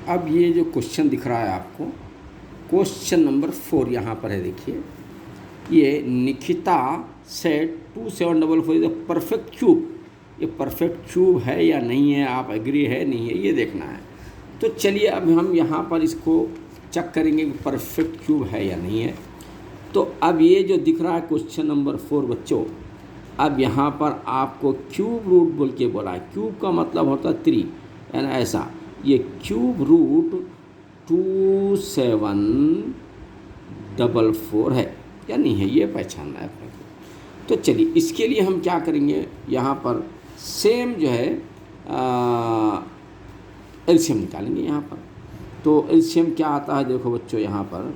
अब ये जो क्वेश्चन दिख रहा है आपको, क्वेश्चन नंबर 4 यहाँ पर है। देखिए, ये Nikita set 2744 is a perfect cube. ये परफेक्ट क्यूब है या नहीं है, आप एग्री है नहीं है, ये देखना है। तो चलिए अब हम यहाँ पर इसको चेक करेंगे कि परफेक्ट क्यूब है या नहीं है। तो अब ये जो दिख रहा है क्वेश्चन नंबर 4 बच्चों, अब यहाँ पर आपको क्यूब रूट बोल के बोला है। क्यूब का मतलब होता है 3, यानी ऐसा। ये क्यूब रूट 2744 है या नहीं है, ये पहचानना है अपने को। तो चलिए इसके लिए हम क्या करेंगे, यहाँ पर सेम जो है एलसीएम निकालेंगे यहाँ पर। तो एलसीएम क्या आता है, देखो बच्चों यहाँ पर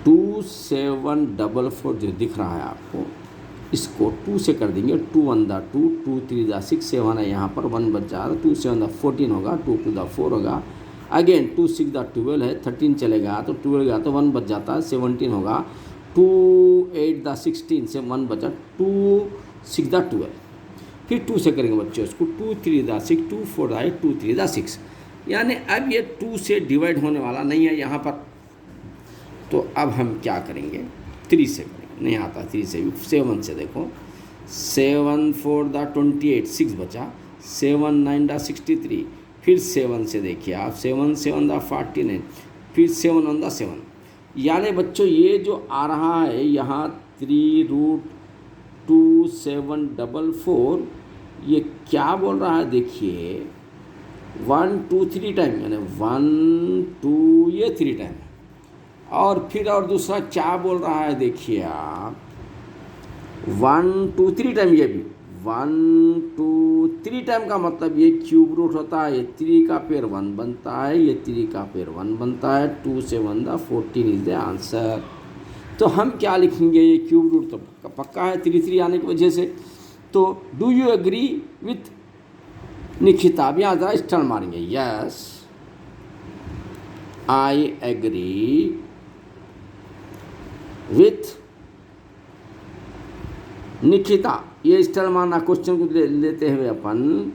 2744 जो दिख रहा है आपको, इसको 2 से कर देंगे। 2 1 दा 2, 2 3 दा 6, 7 है यहाँ पर, 1 बच जा रहा है। 2 7 दा 14 होगा, 2 2 दा 4 होगा। अगेन 2 6 दा 12 है, 13 चलेगा तो 12 गया तो 1 बच जाता है, 17 होगा। 2 8 दा 16 से 1 बचा, 2 6 दा 12। फिर 2 से करेंगे बच्चों इसको, 2 3 दा 6, 2 4 दा 8, 2 3 दा 6। यानी अब ये 2 से डिवाइड होने वाला नहीं है यहाँ पर। तो अब हम क्या करेंगे, 3 से करेंगे। नहीं आता 3 से भी, 7 से देखो। 7 4 दा 28, 6 बचा। 7 9 दा 63। फिर 7 से देखिए आप, 7 7 दा 49। फिर 7 1 दा 7। यानी बच्चों ये जो आ रहा है यहाँ 3√2744, ये क्या बोल रहा है देखिए, 1 2 3 टाइम, यानी 1 2 ये 3 टाइम। और फिर और दूसरा क्या बोल रहा है देखिए आप, 1 2 3 टाइम, ये भी 1 2 3 टाइम का मतलब ये क्यूब रूट होता है। ये 3 का पेयर 1 बनता है, ये 3 का पेयर 1 बनता है। 2 से 1 दा 14 इज द आंसर। तो हम क्या लिखेंगे, ये क्यूब रूट तो पक्का है 3 3 आने की वजह से। तो do you agree with Nikita, अब यहाँ ज़रा स्टार मारेंगे। Yes I agree with Nikita. ये स्टार मारना, क्वेश्चन को लेते हुए अपन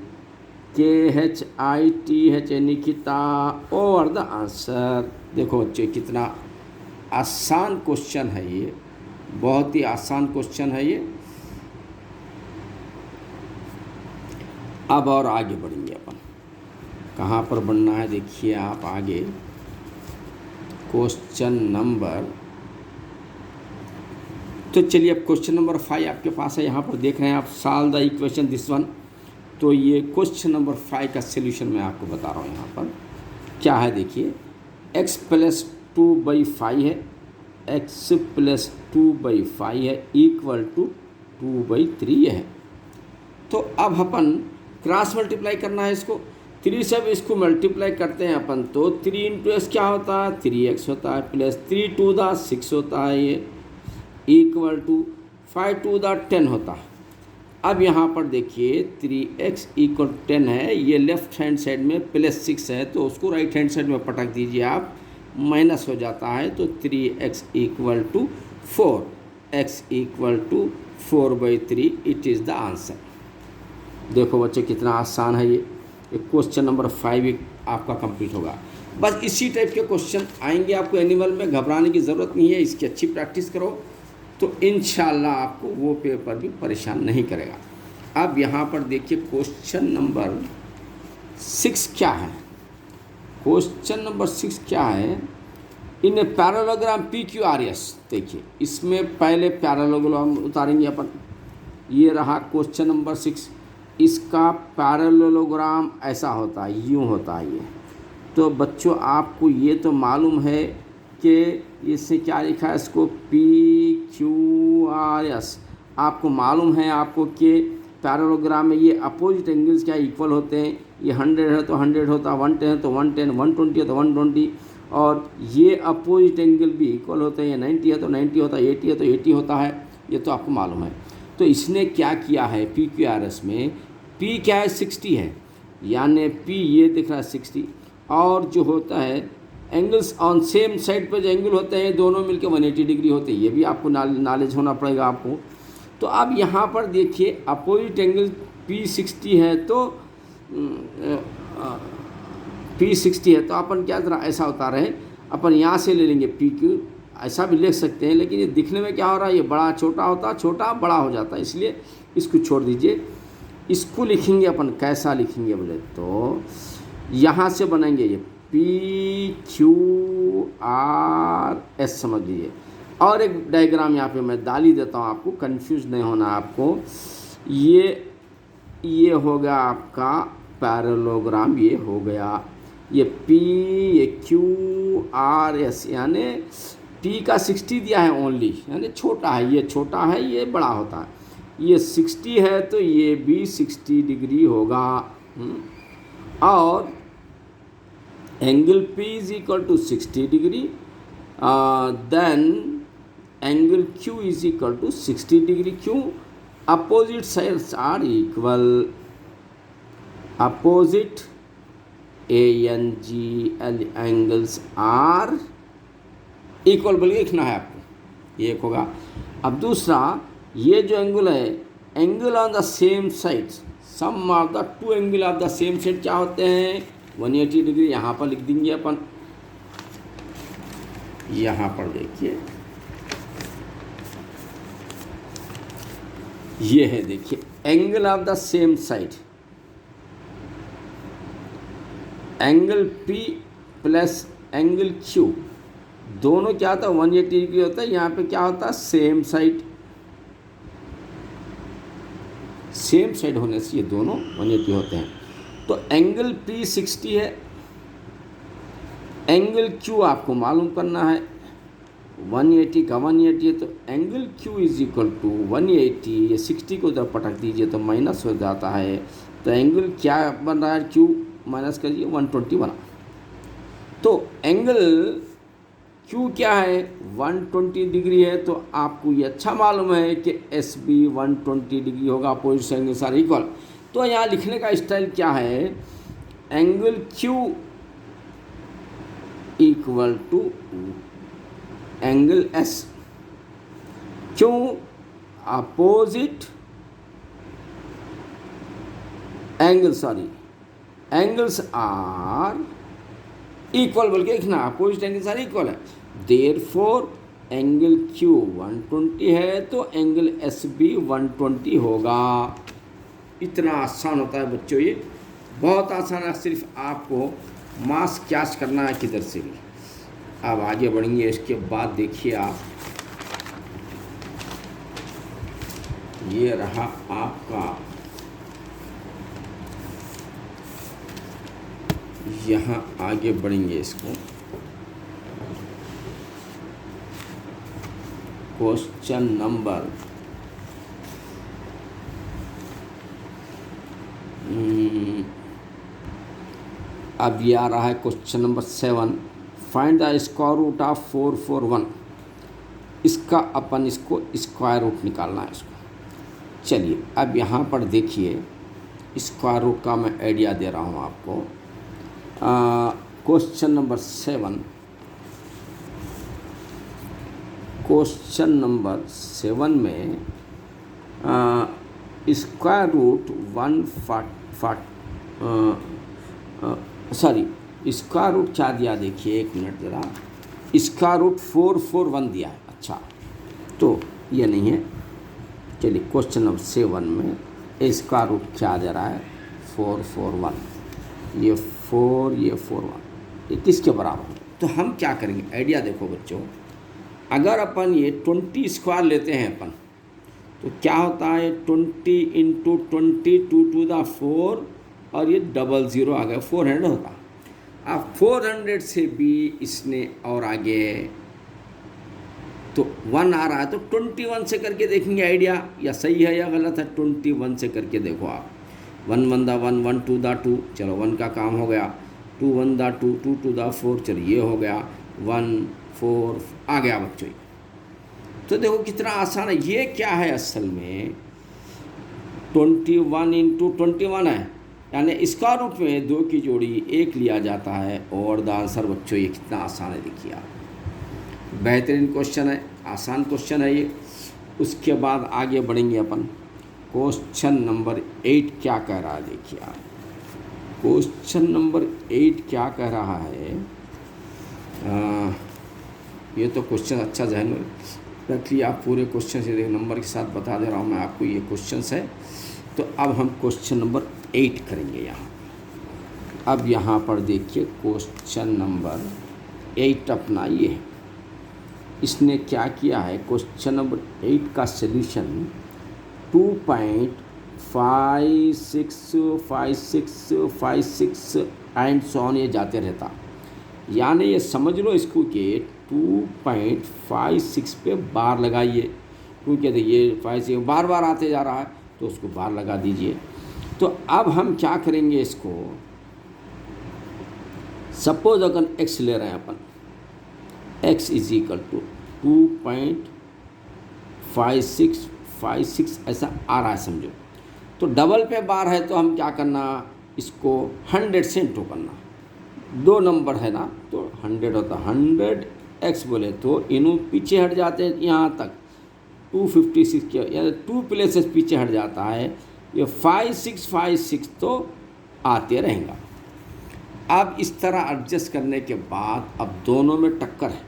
KHITH निकिता और द आंसर। देखो बच्चे कितना आसान क्वेश्चन है ये, बहुत ही आसान क्वेश्चन है ये। अब और आगे बढ़ेंगे अपन, कहाँ पर बढ़ना है देखिए आप आगे। क्वेश्चन नंबर, तो चलिए अब क्वेश्चन नंबर 5 आपके पास है। यहाँ पर देख रहे हैं आप, solve the equation this one. तो ये क्वेश्चन नंबर 5 का सॉल्यूशन मैं आपको बता रहा हूँ। यहाँ पर क्या है देखिए, x + 2/5 है, x + 2/5 है इक्वल टू 2/3 है। तो अब अपन क्रॉस मल्टीप्लाई करना है इसको। 3 से अब इसको मल्टीप्लाई करते हैं अपन, तो 3 × x क्या होता है, 3x होता है, प्लस 3 2 दा 6 होता है, ये इक्वल टू 5 2 दा 10 होता है। अब यहाँ पर देखिए 3x = 10 है, ये लेफ्ट हैंड साइड में +6 है, तो उसको राइट हैंड साइड में पटक दीजिए आप, माइनस हो जाता है। तो 3x = 4, x = 4/3, it is the answer. देखो बच्चे कितना आसान है ये। क्वेश्चन नंबर 5 आपका कंप्लीट होगा। बस इसी टाइप के क्वेश्चन आएंगे आपको एनिमल में, घबराने की ज़रूरत नहीं है। इसकी अच्छी प्रैक्टिस करो तो इंशाल्लाह आपको वो पेपर भी परेशान नहीं करेगा। अब यहाँ पर देखिए क्वेश्चन नंबर 6 क्या है। क्वेश्चन नंबर 6 क्या है, इन पैरेललोग्राम PQRS। देखिए इसमें पहले पैरेललोग्राम उतारेंगे अपन। ये रहा क्वेश्चन नंबर 6, इसका पैरेललोग्राम ऐसा होता है, यूँ होता है ये। तो बच्चों आपको ये तो मालूम है कि इससे क्या लिखा है, इसको PQRS। आपको मालूम है आपको कि पैरेललोग्राम में ये अपोजिट एंगल्स क्या इक्वल होते हैं। ये 100 है तो 100 होता है, 110 है तो 110, 120 है तो 120, और ये अपोजिट एंगल भी इक्वल होते हैं। ये 90 है तो 90 होता है, 80 है तो 80 होता है, ये तो आपको मालूम है। तो इसने क्या किया है PQRS में, P क्या है 60 है, यानी P ये दिख रहा है 60, और जो होता है एंगल्स ऑन सेम साइड पर जो एंगल होते हैं दोनों मिलकर 180 डिग्री होते हैं। ये भी आपको नॉलेज होना पड़ेगा आपको। तो अब यहाँ पर देखिए अपोजिट एंगल P60 है, तो P60 है तो अपन क्या तरह ऐसा होता रहे, अपन यहाँ से ले लेंगे PQ, ऐसा भी लिख सकते हैं, लेकिन ये दिखने में क्या हो रहा है, ये बड़ा छोटा होता, छोटा बड़ा हो जाता है, इसलिए इसको छोड़ दीजिए। इसको लिखेंगे अपन कैसा लिखेंगे बोले तो यहाँ से बनेंगे ये PQRS समझ लीजिए। और एक डायग्राम यहाँ पे मैं डाल ही देता हूँ आपको, कंफ्यूज नहीं होना आपको। ये हो गया आपका पैरेललोग्राम, ये हो गया ये P, ये QRS, यानी P का 60 दिया है ओनली, यानी छोटा है, ये छोटा है, ये बड़ा होता है। ये 60 है तो ये भी 60 डिग्री होगा। और angle P is equal to 60 degree, then angle Q is equal to 60 degree. क्यों? Opposite sides are equal, opposite ANGL angles are equal बोल के लिखना है आपको, ये एक होगा। अब दूसरा, ये जो एंगल है, angle on the same side, sum of the two angle of the same side क्या होते हैं, 180 डिग्री। यहाँ पर लिख देंगे अपन, यहाँ पर देखिए ये है, देखिए angle of the same side, angle P plus angle Q दोनों क्या होता है, 180 डिग्री होता है। यहाँ पे क्या होता है, सेम साइड, सेम साइड होने से ये दोनों 180 होते हैं। तो एंगल P 60 है, एंगल Q आपको मालूम करना है, 180 का 180 है, तो angle Q is equal to 180, ये 60 को जब पटक दीजिए तो माइनस हो जाता है, तो एंगल क्या बन रहा है, Q माइनस करिए 120 बना। तो एंगल Q क्या है, 120 डिग्री है, तो आपको ये अच्छा मालूम है कि SB 120 डिग्री होगा, अपोजिट एंगल सारे इक्वल। तो यहाँ लिखने का स्टाइल क्या है, angle Q equal to angle S। क्यों? Opposite angle, sorry angles are equal बोल के लिखना, अपोजिट एंगल्स आर इक्वल है। देयरफॉर एंगल Q 120 है तो एंगल SB 120 होगा। इतना आसान होता है बच्चों, ये बहुत आसान है, सिर्फ आपको मास क्यास करना है किधर से भी। अब आगे बढ़ेंगे, इसके बाद देखिए आप, ये रहा आपका, यहाँ आगे बढ़ेंगे इसको, क्वेश्चन नंबर अब ये आ रहा है question number 7, find the square root of 441। इसका अपन इसको स्क्वायर रूट निकालना है इसको। चलिए अब यहाँ पर देखिए, स्क्वायर रूट का मैं आइडिया दे रहा हूँ आपको। क्वेश्चन नंबर 7, क्वेश्चन नंबर 7 में स्क्वायर रूट स्क्वायर रूट क्या दिया, देखिए एक मिनट ज़रा, स्क्वायर रूट 441 दिया है। अच्छा, तो ये नहीं है। चलिए क्वेश्चन नंबर 7 में स्क्वायर रूट क्या दे रहा है, 441, ये 4, ये 41, ये किसके बराबर है? तो हम क्या करेंगे, आइडिया देखो बच्चों, अगर अपन ये 20 स्क्वायर लेते हैं अपन, तो क्या होता है, 20 इंटू 20 2 टू द 4, और ये 00 आ गया, 400 होता। अब 400 से भी इसने और आगे तो 1 आ रहा है, तो 21 से करके देखेंगे आइडिया, या सही है या गलत है। 21 से करके देखो आप, 1 1 दा 1, 1 2 दा 2, चलो 1 का काम हो गया, 2 1 दा 2, 2 2 दा 4, चलो ये हो गया 1 4 आ गया बच्चों। तो देखो कितना आसान है। ये क्या है असल में, 21 इंटू 21 है, यानी स्क्वायर रूट में 2 की जोड़ी 1 लिया जाता है, और द आंसर बच्चों ये कितना आसान है, देखिए आप, बेहतरीन क्वेश्चन है, आसान क्वेश्चन है ये। उसके बाद आगे बढ़ेंगे अपन, क्वेश्चन नंबर 8 क्या कह रहा है, देखिए आप, क्वेश्चन नंबर 8 क्या कह रहा है, ये तो क्वेश्चन अच्छा जहन में रख लिया आप पूरे क्वेश्चन से, नंबर के साथ बता दे रहा हूँ मैं आपको ये क्वेश्चंस है। तो अब हम क्वेश्चन नंबर 8 करेंगे यहाँ। अब यहाँ पर देखिए क्वेश्चन नंबर 8 अपना ये है, इसने क्या किया है, क्वेश्चन नंबर 8 का सल्यूशन 2.565656 एंड सो ऑन ये जाते रहता, यानी ये समझ लो इसको कि 2.56 पे बार लगाइए, क्योंकि देखिए 5 बार बार आते जा रहा है तो उसको बार लगा दीजिए। तो अब हम क्या करेंगे, इसको सपोज अगर x ले रहे हैं अपन, x इज इक्वल टू 2.5656 ऐसा आ रहा है समझो, तो डबल पे बार है तो हम क्या करना, इसको 100 से इंटू करना, 2 नंबर है ना तो 100 होता, 100x बोले तो इन्हों पीछे हट जाते हैं यहाँ तक 256 के, यानी 2 प्लेसेस पीछे हट जाता है, ये 5656 तो आते रहेगा। अब इस तरह एडजस्ट करने के बाद अब दोनों में टक्कर है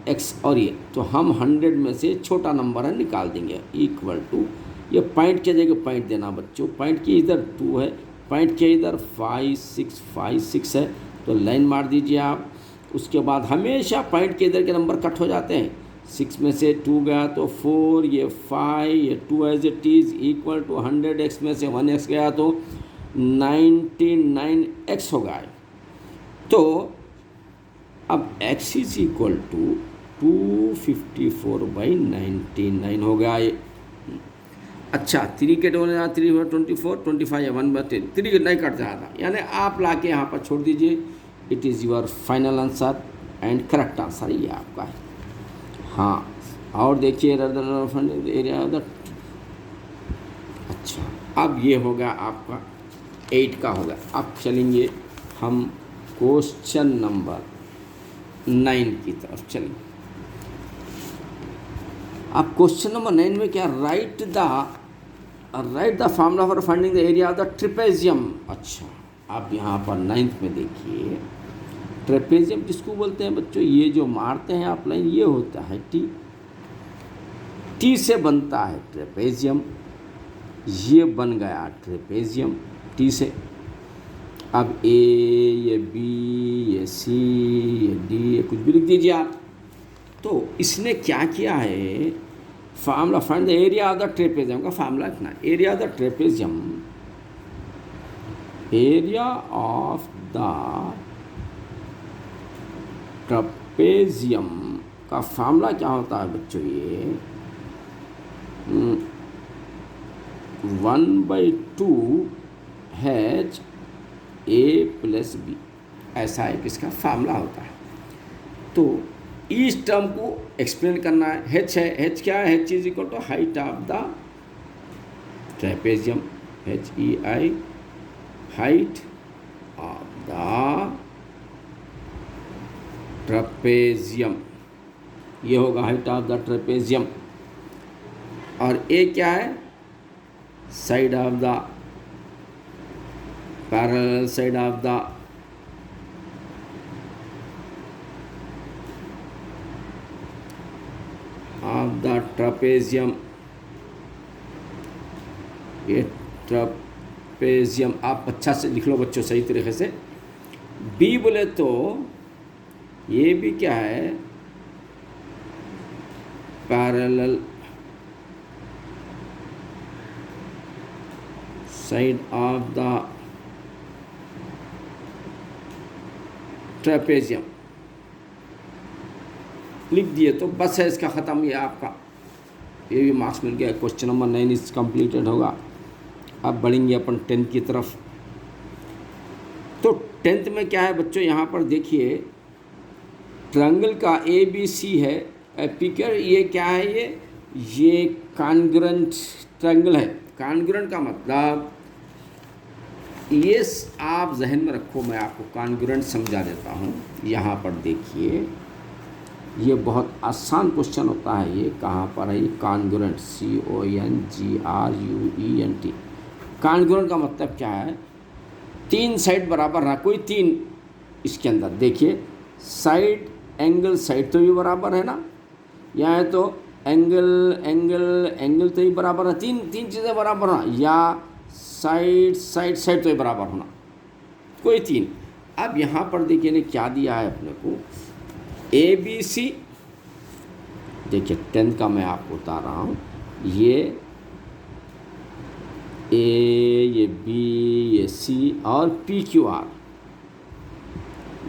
x और ये, तो हम 100 में से छोटा नंबर है निकाल देंगे, इक्वल टू ये पॉइंट के जगह पॉइंट देना बच्चों, पॉइंट के इधर 2 है, पॉइंट के इधर 5656 है, तो लाइन मार दीजिए आप। उसके बाद हमेशा पॉइंट के इधर के नंबर कट हो जाते हैं, 6 में से 2 गया तो 4, ये 5, ये 2 as it is equal to 100x में से 1x गया तो 99x होगा। तो अब x इज इक्वल टू 254/99 हो गया ये। अच्छा 3 के 2 3 24 25 1/10 3 नहीं कट जाता, यानी आप ला के यहाँ पर छोड़ दीजिए, it is your final answer and correct answer ये आपका है। हाँ और देखिए एरिया ऑफ द, अच्छा अब ये होगा आपका 8 का होगा। अब चलेंगे हम क्वेश्चन नंबर 9 की तरफ चलेंगे। अब क्वेश्चन नंबर 9 में क्या, right the formula for finding the area of the trapezium. अच्छा अब यहाँ पर 9th में देखिए, ट्रेपेजियम किसको बोलते हैं बच्चों, ये जो मारते हैं आप लाइन, ये होता है टी से बनता है ट्रेपेजियम, ये बन गया ट्रेपेजियम टी से। अब ए, ये बी, ये सी, ये डी, ये कुछ भी लिख दीजिए आप। तो इसने क्या किया है, formula find the area of the trapezium का फार्मूला इतना, area of the trapezium, area of the trapezium का फार्मूला क्या होता है बच्चों, ये 1/2 H A + B, ऐसा एक इसका फार्मूला होता है। तो इस टर्म को एक्सप्लेन करना है, H है, H क्या है, H is equal to height of the trapezium, HEI, height of the trapezium, ये होगा हाइट ऑफ द ट्रेपेजियम। और ए क्या है, side of the parallel side of the trapezium, ये ट्रेपेजियम आप अच्छा से लिख लो बच्चों सही तरीके से। बी बोले तो ये भी क्या है, parallel side of the trapezium, लिख दिए तो बस है, इसका ख़त्म, ये आपका ये भी मार्क्स मिल गया। क्वेश्चन नंबर 9 इस कंप्लीटेड होगा। अब बढ़ेंगे अपन 10th की तरफ। तो 10th में क्या है बच्चों, यहाँ पर देखिए ट्रायंगल का ABC है, एपिकर, ये क्या है, ये कॉन्ग्रुएंट ट्रायंगल है। कॉन्ग्रुएंट का मतलब ये आप जहन में रखो, मैं आपको कॉन्ग्रुएंट समझा देता हूँ। यहाँ पर देखिए ये बहुत आसान क्वेश्चन होता है, ये कहाँ पर है, ये कॉन्ग्रुएंट, CONGRUENT। कॉन्ग्रुएंट का मतलब क्या है, तीन साइड बराबर रहा, कोई तीन इसके अंदर देखिए, साइड एंगल साइड तो ये बराबर है ना, यहाँ है तो एंगल एंगल एंगल तो ये बराबर है, तीन तीन चीज़ें बराबर होना, या साइड साइड साइड तो ये बराबर होना, कोई तीन। अब यहाँ पर देखिए ने क्या दिया है अपने को, ए बी सी, देखिए 10 का मैं आपको बता रहा हूँ, ये ए, ये बी, ये सी और पी क्यू आर,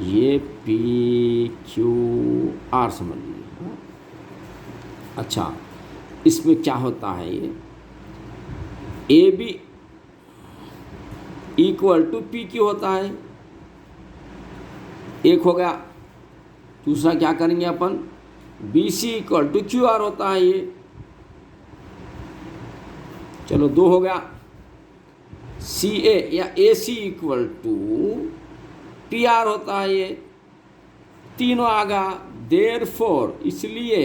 ये पी क्यू आर समझ लीजिए। अच्छा, इसमें क्या होता है, ये A B equal to P Q होता है, एक हो गया। दूसरा क्या करेंगे अपन, B C equal to Q R होता है ये, चलो 2 हो गया। सी ए या A C equal to P R होता है ये, तीनों आ गया। देयरफॉर इसलिए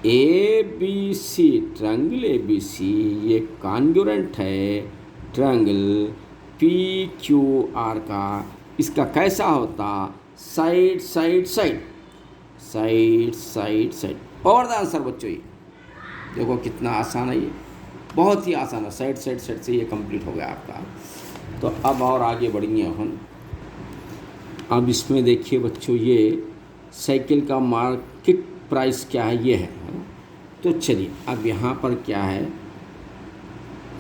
A B C, triangle A B C ये कॉन्ग्रुएंट है ट्रायंगल पी क्यू आर का। इसका कैसा होता, side side side side side side. और द आंसर बच्चों, ये देखो कितना आसान है, ये बहुत ही आसान है, साइड साइड साइड से ये कंप्लीट हो गया आपका। तो अब और आगे बढ़ेंगे हम। अब इसमें देखिए बच्चों, ये साइकिल का मार्केट प्राइस क्या है, ये है। तो चलिए अब यहाँ पर क्या है,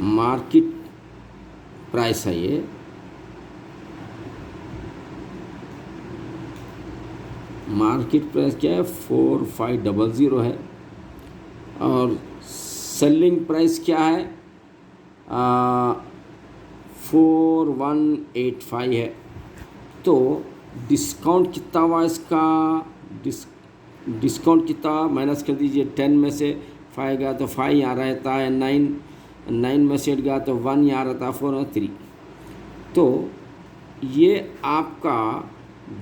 मार्केट प्राइस है ये, मार्केट प्राइस क्या है 4500 है, और सेलिंग प्राइस क्या है 4185 है। तो डिस्काउंट कितना हुआ इसका, डिस्काउंट कितना माइनस कर दीजिए, 10 में से 5 गया तो 5 यहाँ रहता है, 9 में से 8 गया तो 1 यहाँ रहता है, 4 और 3। तो ये आपका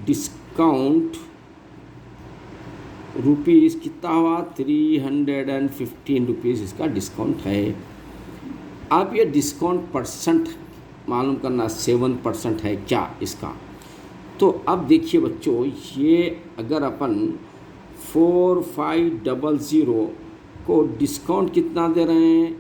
डिस्काउंट रुपीज़ कितना हुआ, 315 रुपीज़ इसका डिस्काउंट है। आप ये डिस्काउंट परसेंट मालूम करना, 7% है क्या इसका। तो अब देखिए बच्चों, ये अगर अपन 4500 को डिस्काउंट कितना दे रहे हैं,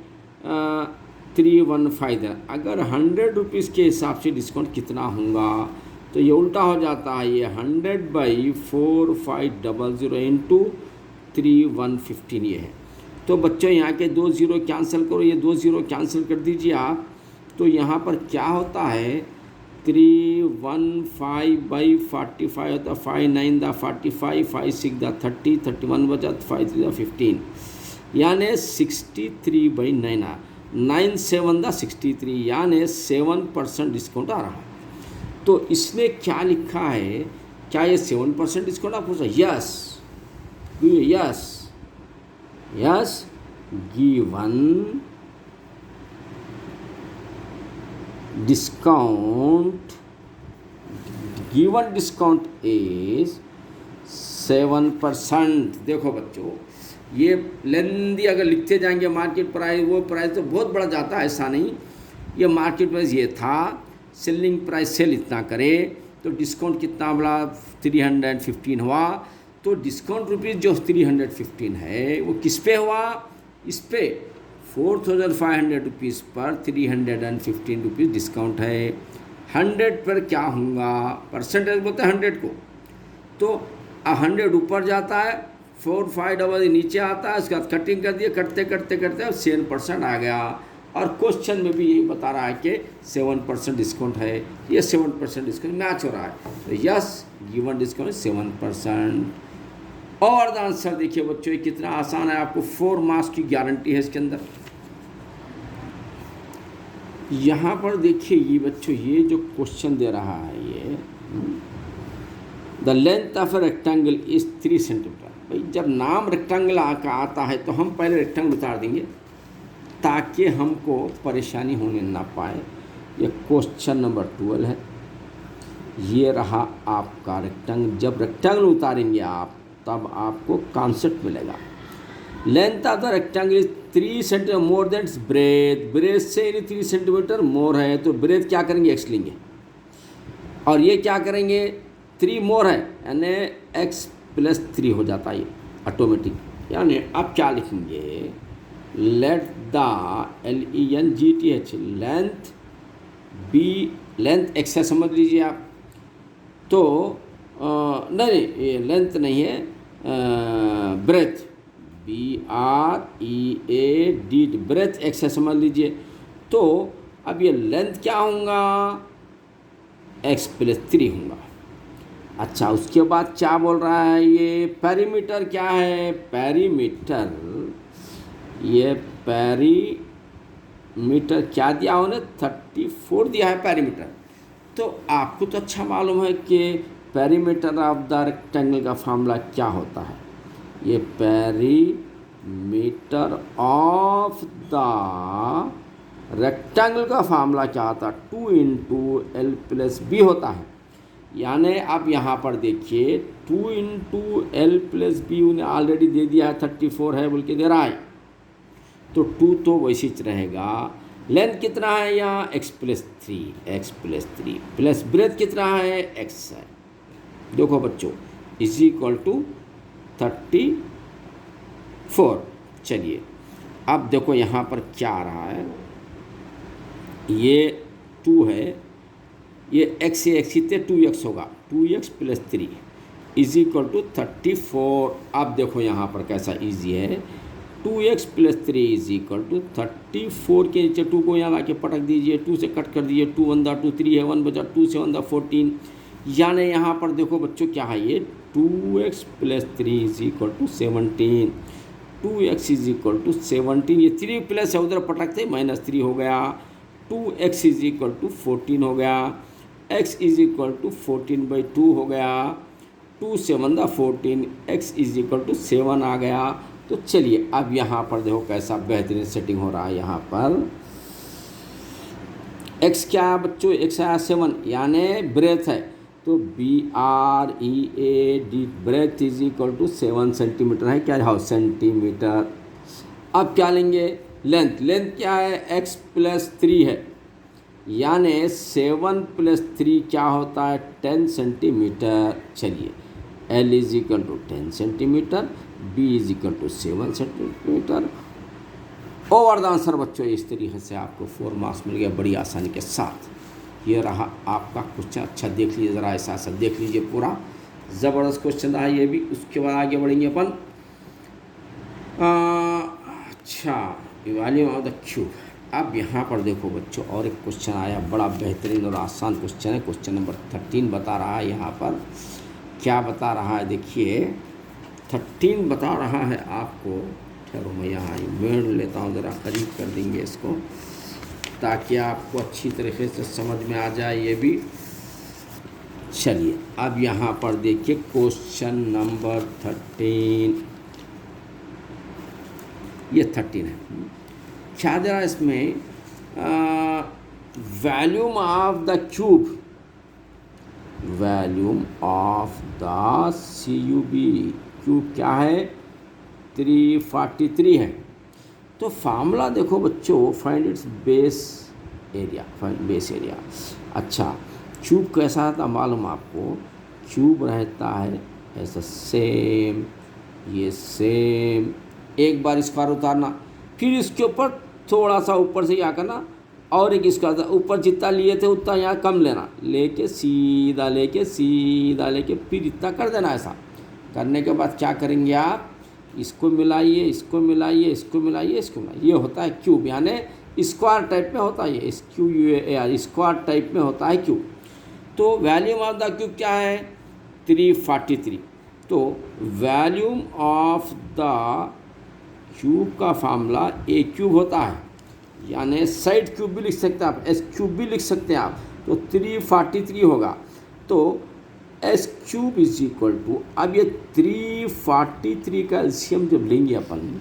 315 दे रहे हैं। अगर 100 रुपीज़ के हिसाब से डिस्काउंट कितना होगा, तो ये उल्टा हो जाता है, ये 100/4500 इंटू 3115 ये है। तो बच्चों यहाँ के 2 ज़ीरो कैंसिल करो, ये 2 ज़ीरो कैंसिल कर दीजिए आप। तो यहाँ पर क्या होता है, 315/45 होता है, 5 9 दा 45, 5 6 दा 30, 31 बचा, 5 3 दा 15, यानी 63/9, 9 7 दा 63, यानी 7% डिस्काउंट आ रहा है। तो इसने क्या लिखा है, क्या ये 7% डिस्काउंट आप पूछा, yes yes yes, given discount is 7%। देखो बच्चों, ये लेंदी अगर लिखते जाएंगे मार्केट प्राइस, वो प्राइस तो बहुत बढ़ जाता है, ऐसा नहीं। ये मार्केट प्राइस ये था, सेलिंग प्राइस सेल इतना करे तो डिस्काउंट कितना बढ़ा, 315 हुआ। तो डिस्काउंट रुपीज़ जो 315 है वो किस पे हुआ, इस पे 4500 रुपीज़ पर 315 रुपीज़ डिस्काउंट है। 100 पर क्या होगा, परसेंटेज बोलते हैं 100 को। तो 100 ऊपर जाता है, 4500 नीचे आता है, उसके बाद कटिंग कर दिए, करते करते करते अब 7% आ गया। और क्वेश्चन में भी यही बता रहा है कि 7% डिस्काउंट है, ये 7% डिस्काउंट मैच हो रहा है। तो यस, गिवन डिस्काउंट 7%। और द आंसर देखिए बच्चों, ये कितना आसान है, आपको 4 मार्क्स की गारंटी है इसके अंदर। यहाँ पर देखिए ये बच्चों, ये जो क्वेश्चन दे रहा है, ये the length of a rectangle is 3 centimetre. भाई जब नाम रेक्टेंगल का आता है तो हम पहले रेक्टेंगल उतार देंगे ताकि हमको परेशानी होने ना पाए। ये क्वेश्चन नंबर 12 है, ये रहा आपका रेक्टेंगल। जब रेक्टेंगल उतारेंगे आप तब आपको कॉन्सेप्ट मिलेगा। Length of the rectangle is 3 centimetre more than breadth, breadth से 3 सेंटीमीटर मोर है तो ब्रेथ क्या करेंगे x लेंगे, और ये क्या करेंगे 3 मोर है यानी x प्लस 3 हो जाता है ये ऑटोमेटिक। यानी अब क्या लिखेंगे, let the LENGTH length be, length x है समझ लीजिए आप, तो नहीं ये लेंथ नहीं है, ब्रेथ BREAD ब्रेथ x है समझ लीजिए। तो अब ये लेंथ क्या होगा x प्लस 3 होगा। अच्छा उसके बाद क्या बोल रहा है ये पेरीमीटर क्या है, पेरीमीटर, ये पेरीमीटर क्या दिया उन्हें 34 दिया है पेरीमीटर। तो आपको तो अच्छा मालूम है कि पेरीमीटर ऑफ द रेक्टेंगल का फार्मूला क्या होता है, ये पेरीमीटर ऑफ द रेक्टेंगल का फार्मूला क्या होता है 2 × L + B होता है। यानी आप यहाँ पर देखिए 2 × L + B उन्हें ऑलरेडी दे दिया है 34 है बोल के दे रहा है, तो 2 तो वैसे ही रहेगा। लेंथ कितना है यहाँ x + 3 प्लस ब्रेथ कितना है x है। देखो बच्चों = 34। चलिए अब देखो यहाँ पर क्या आ रहा है, ये 2 है, ये x से x कितने 2x होगा, 2x + 3 = 34। अब देखो यहाँ पर कैसा इजी है, 2x + 3 = 34 के नीचे 2 को यहाँ लाके पटक दीजिए, 2 से कट कर दीजिए, 2 × 2 3 है, 1 बचा 2 से 1 14। यानी यहाँ पर देखो बच्चों क्या है ये 2x + 3 = 17, 2x = 17, ये 3 प्लस है उधर पटकते -3 हो गया, 2x = 14 हो गया, x = 14/2 हो गया, 2 से 1 14, x = 7 आ गया। तो चलिए अब यहाँ पर देखो कैसा बेहतरीन सेटिंग हो रहा है। यहाँ पर x क्या है बच्चों, x है 7 यानी ब्रेथ है, तो BREAD ब्रेथ = 7 सेंटीमीटर है, क्या है सेंटीमीटर। अब क्या लेंगे लेंथ, लेंथ क्या है x + 3 है, यानी 7 + 3 क्या होता है 10 सेंटीमीटर। चलिए L = 10 centimetre, B = 7 centimetre. Over the answer बच्चों इस तरीके से आपको 4 मार्क्स मिल गया बड़ी आसानी के साथ। ये रहा आपका क्वेश्चन, अच्छा देख लीजिए ज़रा, ऐसा ऐसा देख लीजिए, पूरा ज़बरदस्त क्वेश्चन रहा ये भी। उसके बाद आगे बढ़ेंगे अपन। अच्छा वॉल्यूम ऑफ द क्यूब। अब यहाँ पर देखो बच्चों और एक क्वेश्चन आया, बड़ा बेहतरीन और आसान क्वेश्चन है। क्वेश्चन नंबर 13 बता रहा है, यहाँ पर क्या बता रहा है देखिए 13 बता रहा है आपको। ठहरो मैं यहाँ मेड़ लेता हूँ, ज़रा करीब कर देंगे इसको ताकि आपको अच्छी तरीके से समझ में आ जाए ये भी। चलिए अब यहाँ पर देखिए क्वेश्चन नंबर 13, ये 13 है। क्या दे रहा है इसमें, volume of the cube, volume of the CUB cube क्या है 343 है। तो फार्मूला देखो बच्चों, find its base area, find base area. अच्छा क्यूब कैसा रहता मालूम आपको, क्यूब रहता है ऐसा सेम, ये सेम, एक बार स्क्वायर उतारना, फिर इसके ऊपर थोड़ा सा ऊपर से क्या करना और एक स्क्वायर, ऊपर जितना लिए थे उतना यहाँ कम लेना, लेके सीधा लेके फिर इतना कर देना। ऐसा करने के बाद क्या करेंगे आप, इसको मिलाइए, इसको मिलाइए, इसको मिलाइए, इसको मिलाइए, ये होता है क्यूब, यानी स्क्वायर टाइप में होता है ये, स्क्वायर टाइप में होता है क्यूब। तो वॉल्यूम ऑफ द क्यूब क्या है 343। तो वॉल्यूम ऑफ द क्यूब का फार्मूला ए क्यूब होता है, यानी साइड क्यूब भी लिख सकते हैं आप, एस क्यूब भी लिख सकते हैं आप। तो 343 होगा, तो एस क्यूब = अब ये 343 का एलसीएम जब लेंगे अपन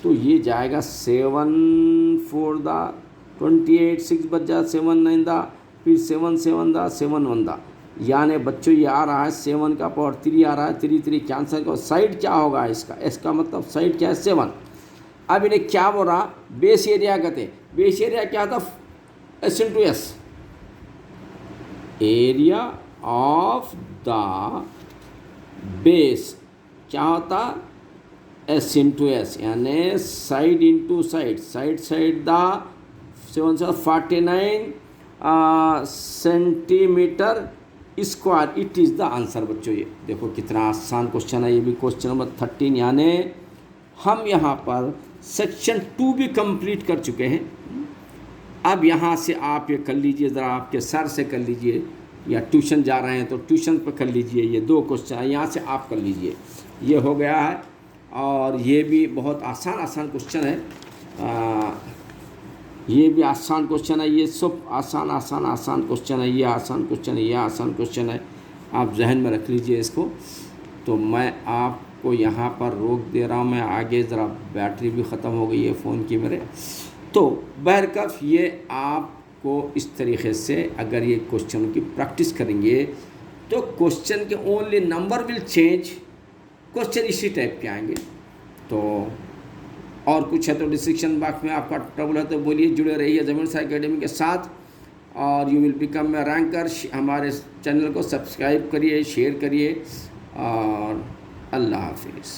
तो ये जाएगा 7 4 दा 28, 6 बच जा, 7 9 दा, फिर 7 7 दा, 7 1 दा, यानी बच्चों ये आ रहा है 7 का पावर 3 आ रहा है, 3 3 कैंसिल का। साइड क्या होगा इसका, इसका मतलब साइड क्या है 7, अब इन्हें क्या बोल रहा, बेस एरिया कहते। बेस एरिया क्या था, S into S, area of the base क्या होता, एस इंटू एस, यानी side into side, side the 749 centimetre square, it is the answer. बच्चों ये देखो कितना आसान क्वेश्चन है, ये भी क्वेश्चन नंबर 13। यानी हम यहाँ पर सेक्शन 2 भी कंप्लीट कर चुके हैं। अब यहाँ से आप ये कर लीजिए, ज़रा आपके सर से कर लीजिए, या ट्यूशन जा रहे हैं तो ट्यूशन पर कर लीजिए। ये 2 क्वेश्चन यहाँ से आप कर लीजिए, ये हो गया है। और ये भी बहुत आसान क्वेश्चन है, ये भी आसान क्वेश्चन है, ये सब आसान क्वेश्चन है, ये आसान क्वेश्चन है, ये आसान क्वेश्चन है। आप जहन में रख लीजिए इसको। तो मैं आपको यहाँ पर रोक दे रहा हूँ, मैं आगे ज़रा बैटरी भी ख़त्म हो गई है फ़ोन की मेरे। तो बहरकफ ये आपको इस तरीक़े से अगर ये क्वेश्चन की प्रैक्टिस करेंगे तो क्वेश्चन के only number will change, question इसी टाइप के आएंगे। तो और कुछ है तो डिस्क्रिप्शन बॉक्स में आपका ट्रबल है तो बोलिए, जुड़े रहिए ज़मीर साइंस एकेडमी के साथ और you will become a ranker. हमारे चैनल को सब्सक्राइब करिए, शेयर करिए और अल्लाह हाफिज़।